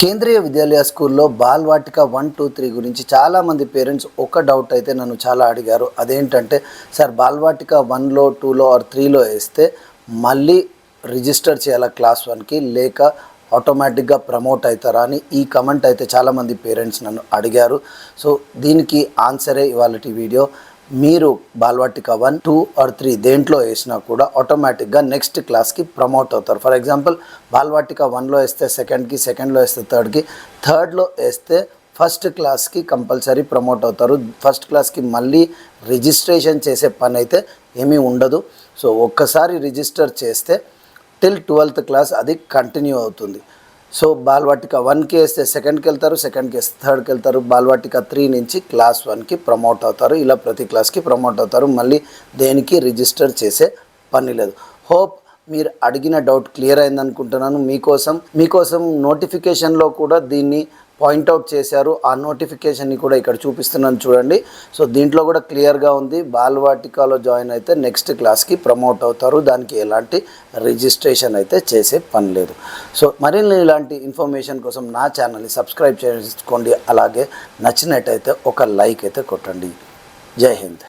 కేంద్రీయ విద్యాలయ స్కూల్లో బాల్వాటిక 1, 2, 3 గురించి చాలామంది పేరెంట్స్ ఒక డౌట్ అయితే నన్ను చాలా అడిగారు. అదేంటంటే సార్ బాల్వాటిక 1లో 2లో ఆర్ 3లో వేస్తే మళ్ళీ రిజిస్టర్ చేయాలా క్లాస్ 1కి లేక ఆటోమేటిక్గా ప్రమోట్ అవుతారా అని ఈ కమెంట్ అయితే చాలామంది పేరెంట్స్ నన్ను అడిగారు. సో దీనికి ఆన్సరే ఇవాళటి వీడియో. మీరు బాల్వాటిక 1, 2 ఆర్ 3 దేంట్లో వేసినా కూడా ఆటోమేటిక్గా నెక్స్ట్ క్లాస్కి ప్రమోట్ అవుతారు. ఫర్ ఎగ్జాంపుల్ బాల్వాటిక 1లో వేస్తే సెకండ్కి, సెకండ్లో వేస్తే థర్డ్కి, థర్డ్లో వేస్తే ఫస్ట్ క్లాస్కి కంపల్సరీ ప్రమోట్ అవుతారు. ఫస్ట్ క్లాస్కి మళ్ళీ రిజిస్ట్రేషన్ చేసే పని అయితే ఏమీ ఉండదు. సో ఒక్కసారి రిజిస్టర్ చేస్తే టిల్ 12th క్లాస్ అది కంటిన్యూ అవుతుంది. సో బాల్వాటిక 1కి వేస్తే సెకండ్కి వెళ్తారు, సెకండ్కి వేస్తే థర్డ్కి వెళ్తారు. బాల్వాటిక 3 నుంచి క్లాస్ 1కి ప్రమోట్ అవుతారు. ఇలా ప్రతి క్లాస్కి ప్రమోట్ అవుతారు. మళ్ళీ దేనికి రిజిస్టర్ చేసే పని లేదు. హోప్ మీరు అడిగిన డౌట్ క్లియర్ అయిందనుకుంటున్నాను. మీకోసం నోటిఫికేషన్లో కూడా దీన్ని పాయింట్అవుట్ చేశారు. ఆ నోటిఫికేషన్ని కూడా ఇక్కడ చూపిస్తున్నాను చూడండి. సో దీంట్లో కూడా క్లియర్గా ఉంది, బాల్వాటికలో జాయిన్ అయితే నెక్స్ట్ క్లాస్కి ప్రమోట్ అవుతారు. దానికి ఎలాంటి రిజిస్ట్రేషన్ అయితే చేసే పని లేదు. సో మరిన్ని ఇలాంటి ఇన్ఫర్మేషన్ కోసం నా ఛానల్ని సబ్స్క్రైబ్ చేసుకోండి. అలాగే నచ్చినట్టయితే ఒక లైక్ అయితే కొట్టండి. జై హింద్.